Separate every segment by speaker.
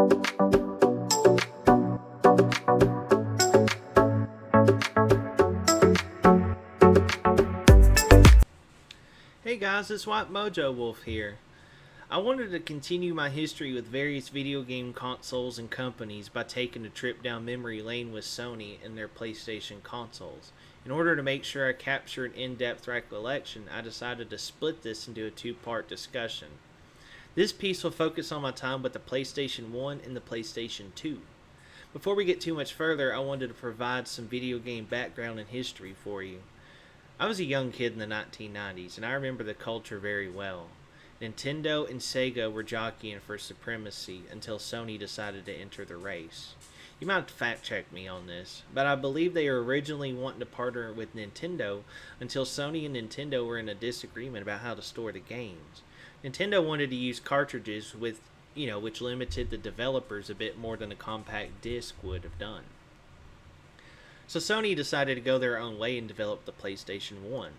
Speaker 1: Hey guys, it's White Mojo Wolf here. I wanted to continue my history with various video game consoles and companies by taking a trip down memory lane with Sony and their PlayStation consoles. In order to make sure I capture an in-depth recollection, I decided to split this into a two-part discussion. This piece will focus on my time with the PlayStation 1 and the PlayStation 2. Before we get too much further, I wanted to provide some video game background and history for you. I was a young kid in the 1990s, and I remember the culture very well. Nintendo and Sega were jockeying for supremacy until Sony decided to enter the race. You might have to fact check me on this, but I believe they were originally wanting to partner with Nintendo until Sony and Nintendo were in a disagreement about how to store the games. Nintendo wanted to use cartridges which limited the developers a bit more than a compact disc would have done. So Sony decided to go their own way and develop the PlayStation 1.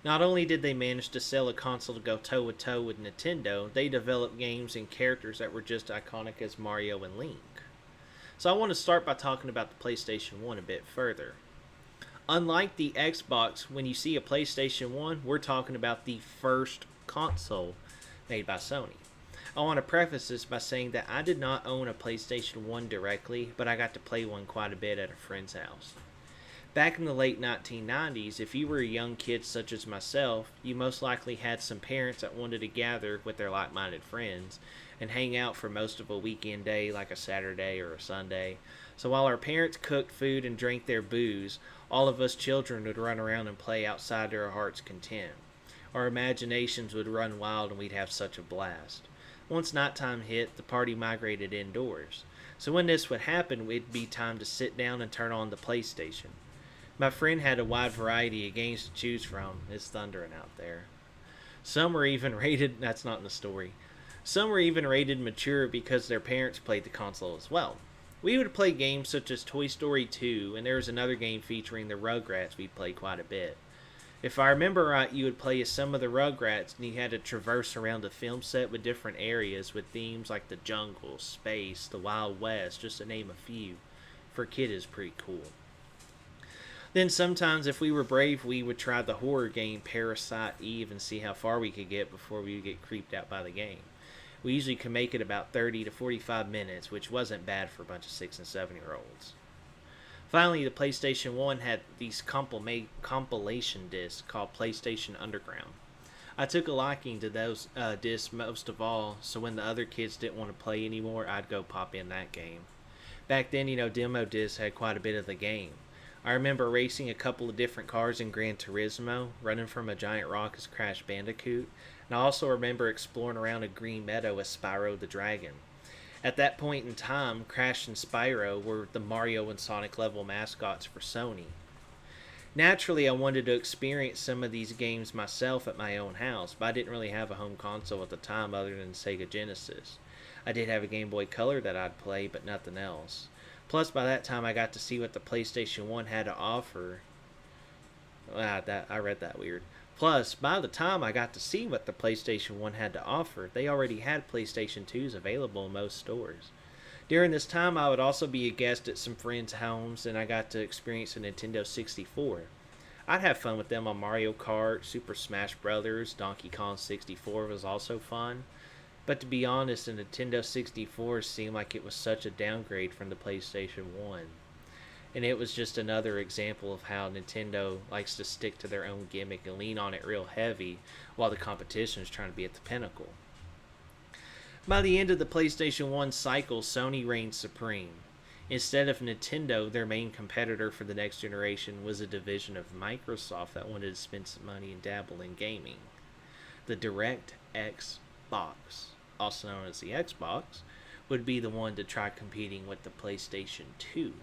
Speaker 1: Not only did they manage to sell a console to go toe-to-toe with Nintendo, they developed games and characters that were just iconic as Mario and Link. So I want to start by talking about the PlayStation 1 a bit further. Unlike the Xbox, when you see a PlayStation 1, we're talking about the first console made by Sony. I want to preface this by saying that I did not own a PlayStation 1 directly, but I got to play one quite a bit at a friend's house. Back in the late 1990s, if you were a young kid such as myself, you most likely had some parents that wanted to gather with their like-minded friends and hang out for most of a weekend day like a Saturday or a Sunday. So while our parents cooked food and drank their booze, all of us children would run around and play outside to our heart's content. Our imaginations would run wild and we'd have such a blast. Once nighttime hit, the party migrated indoors. So when this would happen, it'd be time to sit down and turn on the PlayStation. My friend had a wide variety of games to choose from. It's thundering out there. Some were even rated, that's not in the story. Some were even rated mature because their parents played the console as well. We would play games such as Toy Story 2, and there was another game featuring the Rugrats we played quite a bit. If I remember right, you would play as some of the Rugrats, and you had to traverse around the film set with different areas with themes like the jungle, space, the Wild West, just to name a few. For a kid, it's pretty cool. Then sometimes, if we were brave, we would try the horror game Parasite Eve and see how far we could get before we would get creeped out by the game. We usually could make it about 30 to 45 minutes, which wasn't bad for a bunch of 6 and 7-year-olds. Finally, the PlayStation 1 had these compilation discs called PlayStation Underground. I took a liking to those discs most of all, so when the other kids didn't want to play anymore, I'd go pop in that game. Back then, demo discs had quite a bit of the game. I remember racing a couple of different cars in Gran Turismo, running from a giant rock as Crash Bandicoot, and I also remember exploring around a green meadow as Spyro the Dragon. At that point in time, Crash and Spyro were the Mario and Sonic level mascots for Sony. Naturally, I wanted to experience some of these games myself at my own house, but I didn't really have a home console at the time other than Sega Genesis. I did have a Game Boy Color that I'd play, but nothing else. Plus, by that time, I got to see what the PlayStation 1 had to offer. I read that weird. Plus, by the time I got to see what the PlayStation 1 had to offer, they already had PlayStation 2s available in most stores. During this time, I would also be a guest at some friends' homes, and I got to experience a Nintendo 64. I'd have fun with them on Mario Kart, Super Smash Bros., Donkey Kong 64 was also fun. But to be honest, the Nintendo 64 seemed like it was such a downgrade from the PlayStation 1. And it was just another example of how Nintendo likes to stick to their own gimmick and lean on it real heavy while the competition is trying to be at the pinnacle. By the end of the PlayStation 1 cycle, Sony reigned supreme. Instead of Nintendo, their main competitor for the next generation was a division of Microsoft that wanted to spend some money and dabble in gaming. The DirectX box, also known as the Xbox, would be the one to try competing with the PlayStation 2.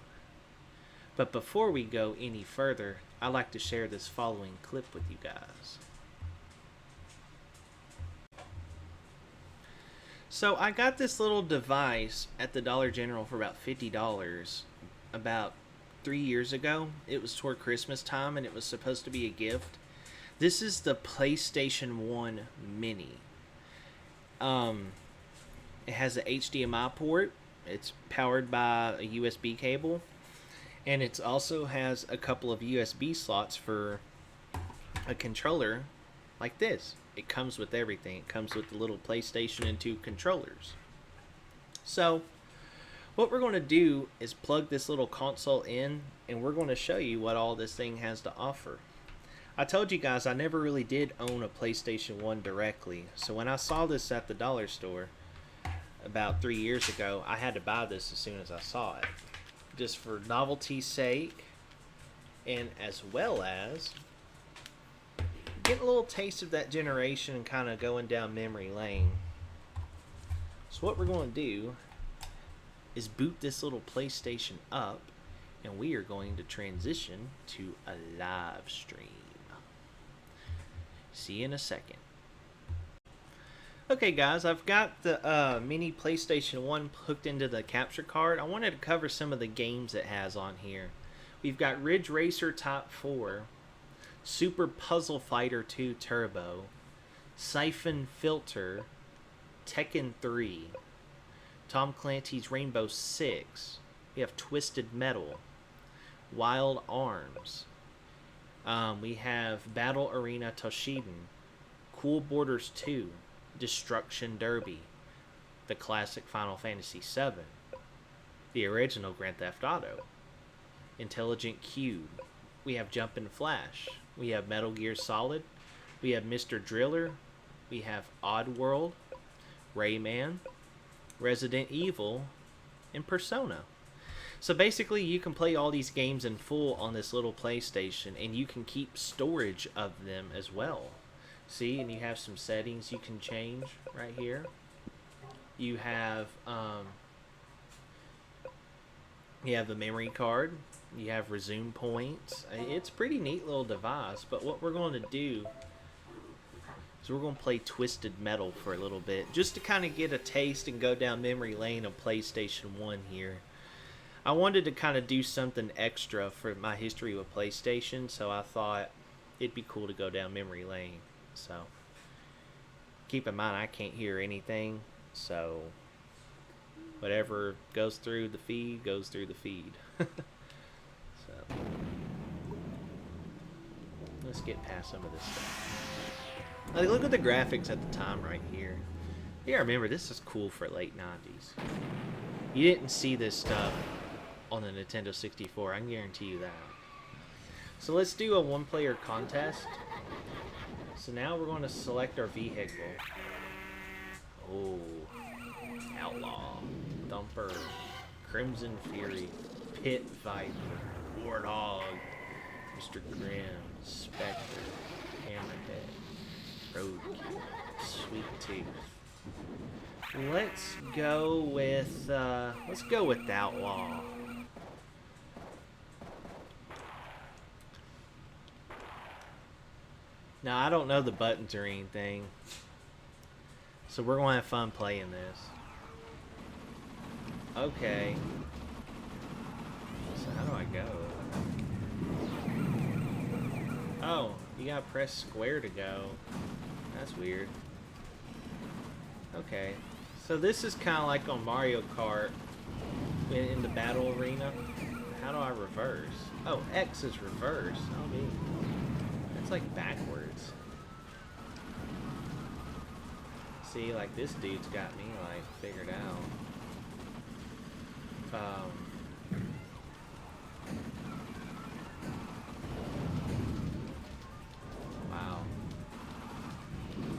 Speaker 1: But before we go any further, I'd like to share this following clip with you guys. So I got this little device at the Dollar General for about $50 about 3 years ago. It was toward Christmas time and it was supposed to be a gift. This is the PlayStation 1 Mini. It has an HDMI port, It's powered by a USB cable, and it also has a couple of USB slots for a controller like this. It comes with everything. It comes with the little PlayStation and 2 controllers. So what we're going to do is plug this little console in, and we're going to show you what all this thing has to offer. I told you guys I never really did own a PlayStation 1 directly, so when I saw this at the dollar store about 3 years ago, I had to buy this as soon as I saw it, just for novelty's sake, and as well as getting a little taste of that generation and kind of going down memory lane. So what we're going to do is boot this little PlayStation up, and we are going to transition to a live stream. See you in a second. Okay guys, I've got the mini PlayStation 1 hooked into the capture card. I wanted to cover some of the games it has on here. We've got Ridge Racer Top 4, Super Puzzle Fighter 2 Turbo, Siphon Filter, Tekken 3, Tom Clancy's Rainbow Six. We have Twisted Metal, Wild Arms. We have Battle Arena Toshinden, Cool Borders 2, Destruction Derby, the classic Final Fantasy VII, the original Grand Theft Auto, Intelligent Cube. We have Jumpin' Flash. We have Metal Gear Solid. We have Mr. Driller. We have Oddworld, Rayman, Resident Evil, and Persona. So basically you can play all these games in full on this little PlayStation, and you can keep storage of them as well. See, and you have some settings you can change right here. You have the memory card. You have resume points. It's a pretty neat little device, but what we're going to do is we're going to play Twisted Metal for a little bit, just to kind of get a taste and go down memory lane of PlayStation 1 here. I wanted to kind of do something extra for my history with PlayStation, so I thought it'd be cool to go down memory lane. So keep in mind I can't hear anything, so whatever goes through the feed goes through the feed. So let's get past some of this stuff. Like, look at the graphics at the time right here. You gotta remember, this is cool for late 90s. You didn't see this stuff on the Nintendo 64, I can guarantee you that. So let's do a one-player contest. So now we're going to select our vehicle. Oh, Outlaw, Thumper, Crimson Fury, Pit Viper, Warthog, Mr. Grimm, Spectre, Hammerhead, Roadkill, Sweet Tooth. Let's go with Outlaw. Now, I don't know the buttons or anything, so we're going to have fun playing this. Okay. So how do I go? Oh, you gotta press square to go. That's weird. Okay. So this is kind of like on Mario Kart in the battle arena. How do I reverse? Oh, X is reverse. Oh, me. It's like backwards. See, like this dude's got me like figured out. Wow.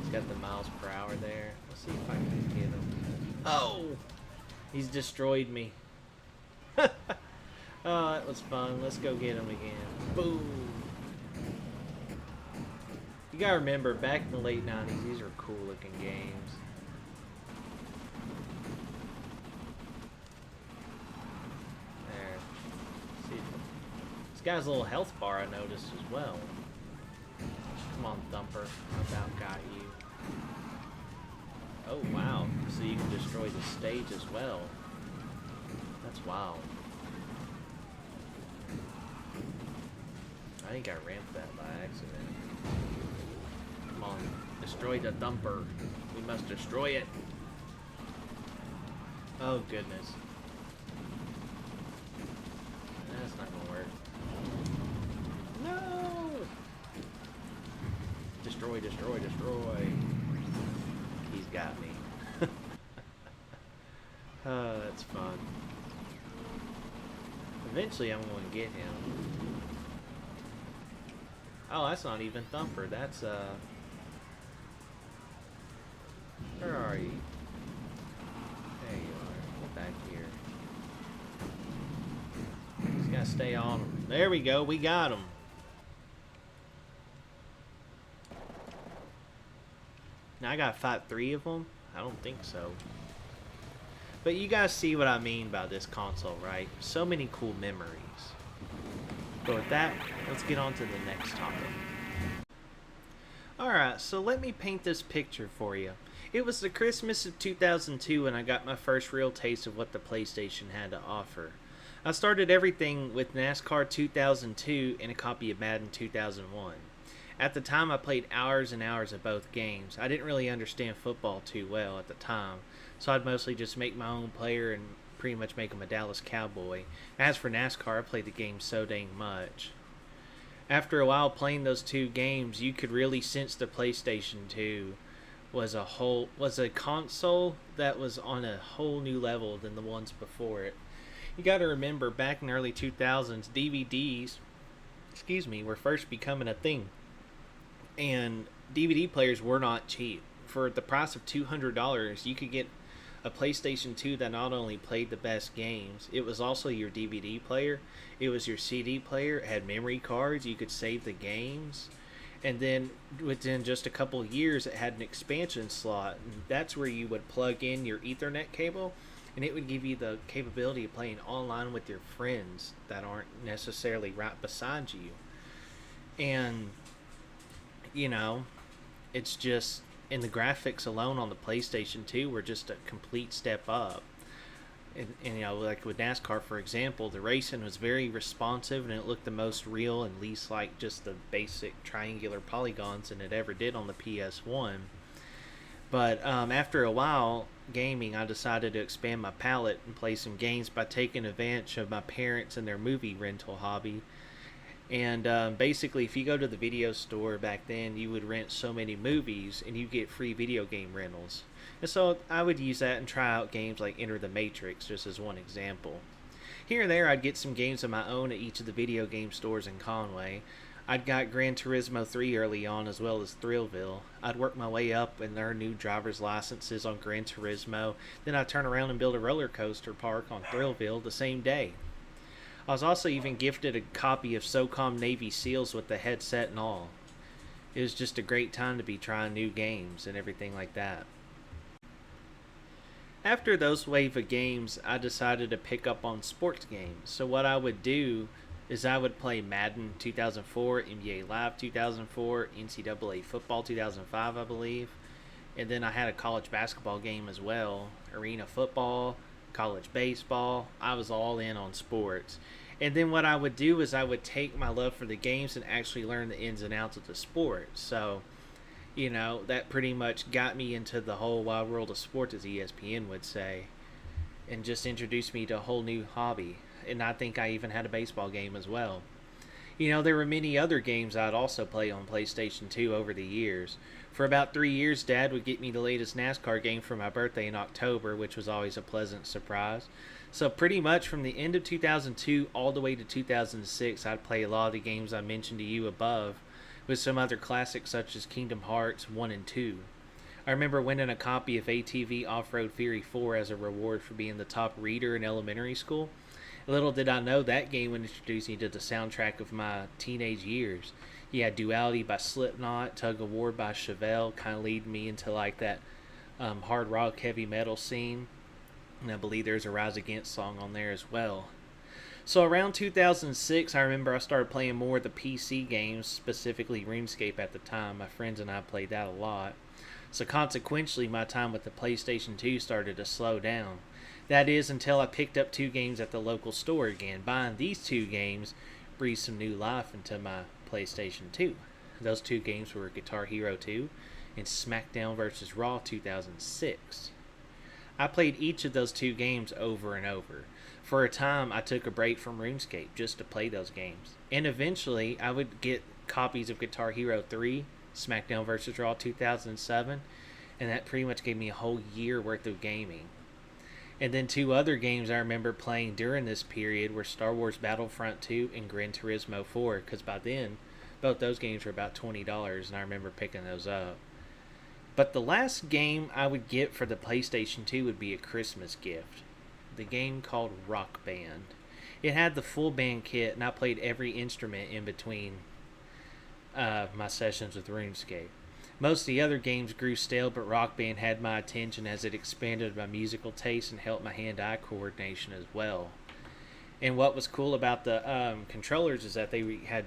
Speaker 1: He's got the miles per hour there. Let's see if I can get him. Oh! He's destroyed me. Oh, that was fun. Let's go get him again. Boom! You gotta remember, back in the late 90s, these are cool looking games. There. See, this guy's a little health bar I noticed as well. Come on, Thumper. I about got you. Oh, wow. So you can destroy the stage as well. That's wild. I think I ramped that by accident. Come on, destroy the Thumper. We must destroy it. Oh, goodness. that's not gonna work. No! Destroy, destroy, destroy. He's got me. Oh, that's fun. Eventually I'm going to get him. Oh, that's not even Thumper. That's, where are you? There you are. Get back here. Just gotta stay on him. There we go. We got him. Now I gotta fight 3 of them? I don't think so. But you guys see what I mean by this console, right? So many cool memories. But with that, let's get on to the next topic. Alright, so let me paint this picture for you. It was the Christmas of 2002 when I got my first real taste of what the PlayStation had to offer. I started everything with NASCAR 2002 and a copy of Madden 2001. At the time, I played hours and hours of both games. I didn't really understand football too well at the time, so I'd mostly just make my own player and pretty much make him a Dallas Cowboy. As for NASCAR, I played the game so dang much. After a while playing those 2 games, you could really sense the PlayStation 2 was a console that was on a whole new level than the ones before it. You got to remember, back in the early 2000s, DVDs, were first becoming a thing. And DVD players were not cheap. For the price of $200, you could get a PlayStation 2 that not only played the best games, it was also your DVD player, it was your CD player, it had memory cards, you could save the games, and then within just a couple of years it had an expansion slot, and that's where you would plug in your Ethernet cable, and it would give you the capability of playing online with your friends that aren't necessarily right beside you. And you know, it's just, and the graphics alone on the PlayStation 2 were just a complete step up. And you know, like with NASCAR, for example, the racing was very responsive and it looked the most real and least like just the basic triangular polygons than it ever did on the PS1. But after a while gaming, I decided to expand my palette and play some games by taking advantage of my parents and their movie rental hobby. And basically, if you go to the video store back then, you would rent so many movies and you get free video game rentals. And so I would use that and try out games like Enter the Matrix, just as one example. Here and there, I'd get some games of my own at each of the video game stores in Conway. I'd got Gran Turismo 3 early on, as well as Thrillville. I'd work my way up and earn new driver's licenses on Gran Turismo. Then I'd turn around and build a roller coaster park on Thrillville the same day. I was also even gifted a copy of SOCOM Navy SEALs with the headset and all. It was just a great time to be trying new games and everything like that. After those wave of games, I decided to pick up on sports games. So what I would do is I would play Madden 2004, NBA Live 2004, NCAA Football 2005, I believe. And then I had a college basketball game as well, Arena Football, college baseball. I was all in on sports. And then what I would do is I would take my love for the games and actually learn the ins and outs of the sport. So, you know, that pretty much got me into the whole wide world of sports, as ESPN would say, and just introduced me to a whole new hobby. And I think I even had a baseball game as well. You know, there were many other games I'd also play on PlayStation 2 over the years. For about 3 years, Dad would get me the latest NASCAR game for my birthday in October, which was always a pleasant surprise. So pretty much from the end of 2002 all the way to 2006, I'd play a lot of the games I mentioned to you above, with some other classics such as Kingdom Hearts 1 and 2. I remember winning a copy of ATV Off-Road Fury 4 as a reward for being the top reader in elementary school. Little did I know that game would introduce me to the soundtrack of my teenage years. You had Duality by Slipknot, Tug of War by Chevelle, kind of leading me into like that hard rock heavy metal scene. And I believe there's a Rise Against song on there as well. So around 2006, I remember I started playing more of the PC games, specifically RuneScape at the time. My friends and I played that a lot. So consequently, my time with the PlayStation 2 started to slow down. That is until I picked up 2 games at the local store again. Buying these 2 games breathed some new life into my PlayStation 2. Those 2 games were Guitar Hero 2 and Smackdown vs. Raw 2006. I played each of those 2 games over and over. For a time, I took a break from RuneScape just to play those games. And eventually, I would get copies of Guitar Hero 3, Smackdown vs. Raw 2007, and that pretty much gave me a whole year worth of gaming. And then 2 other games I remember playing during this period were Star Wars Battlefront 2 and Gran Turismo 4, because by then, both those games were about $20, and I remember picking those up. But the last game I would get for the PlayStation 2 would be a Christmas gift. The game called Rock Band. It had the full band kit, and I played every instrument in between my sessions with RuneScape. Most of the other games grew stale, but Rock Band had my attention as it expanded my musical taste and helped my hand-eye coordination as well. And what was cool about the controllers is that they had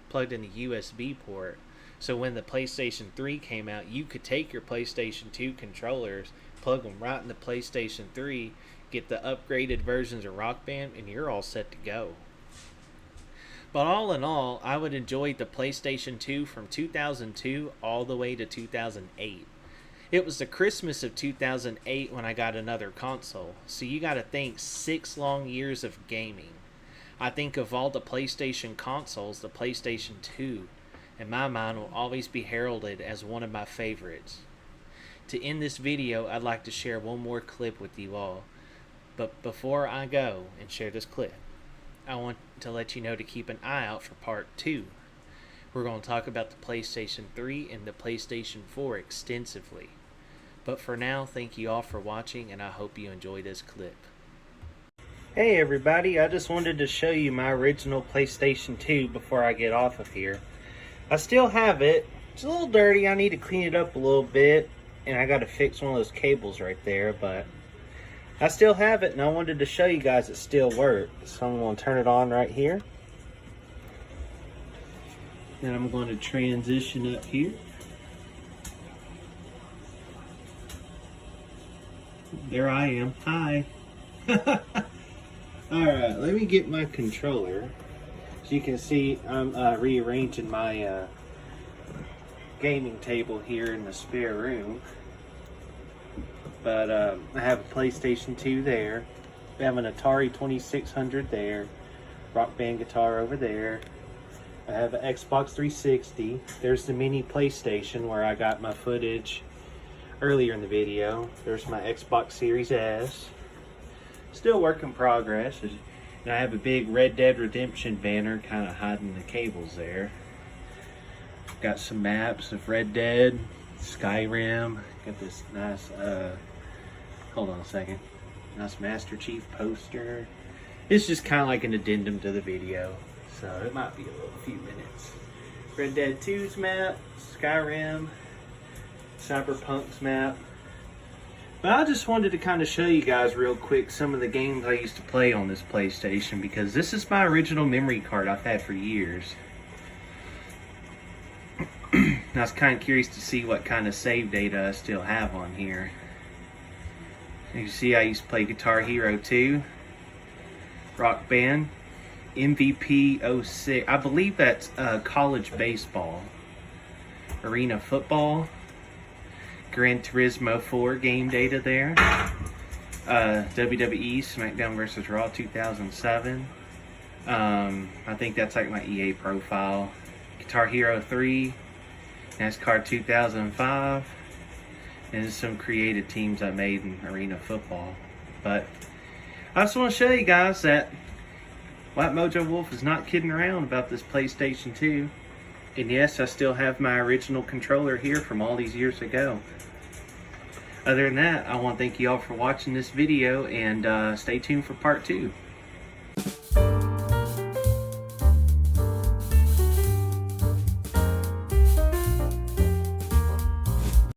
Speaker 1: plugged in the USB port. So when the PlayStation 3 came out, you could take your PlayStation 2 controllers, plug them right in the PlayStation 3, get the upgraded versions of Rock Band, and you're all set to go. But all in all, I would enjoy the PlayStation 2 from 2002 all the way to 2008. It was the Christmas of 2008 when I got another console, so you gotta think 6 long years of gaming. I think of all the PlayStation consoles, the PlayStation 2, in my mind, will always be heralded as one of my favorites. To end this video, I'd like to share one more clip with you all. But before I go and share this clip, I want to let you know to keep an eye out for part 2. We're going to talk about the PlayStation 3 and the PlayStation 4 extensively. But for now, thank you all for watching, and I hope you enjoy this clip. Hey everybody, I just wanted to show you my original PlayStation 2 before I get off of here. I still have it. It's a little dirty. I need to clean it up a little bit, and I got to fix one of those cables right there, but I still have it, and I wanted to show you guys it still works. So I'm going to turn it on right here. Then I'm going to transition up here. There I am. Hi. Alright, let me get my controller. As you can see, I'm rearranging my gaming table here in the spare room. But I have a PlayStation 2 there. I have an Atari 2600 there. Rock Band guitar over there. I have an Xbox 360. There's the mini PlayStation where I got my footage earlier in the video. There's my Xbox Series S. Still work in progress. And I have a big Red Dead Redemption banner kind of hiding the cables there. Got some maps of Red Dead, Skyrim. Got this nice, hold on a second. Nice Master Chief poster. It's just kind of like an addendum to the video, so it might be a few minutes. Red Dead 2's map, Skyrim, Cyberpunk's map. But I just wanted to kind of show you guys real quick some of the games I used to play on this PlayStation, because this is my original memory card I've had for years. I was kind of curious to see what kind of save data I still have on here. You can see I used to play Guitar Hero 2, Rock Band, MVP 06, I believe that's college baseball, arena football, Gran Turismo 4 game data there, WWE Smackdown vs. Raw 2007, I think that's like my EA profile, Guitar Hero 3, NASCAR 2005, and some creative teams I made in arena football. But I just want to show you guys that White Mojo Wolf is not kidding around about this PlayStation 2. And yes, I still have my original controller here from all these years ago. Other than that, I want to thank you all for watching this video, and stay tuned for part 2.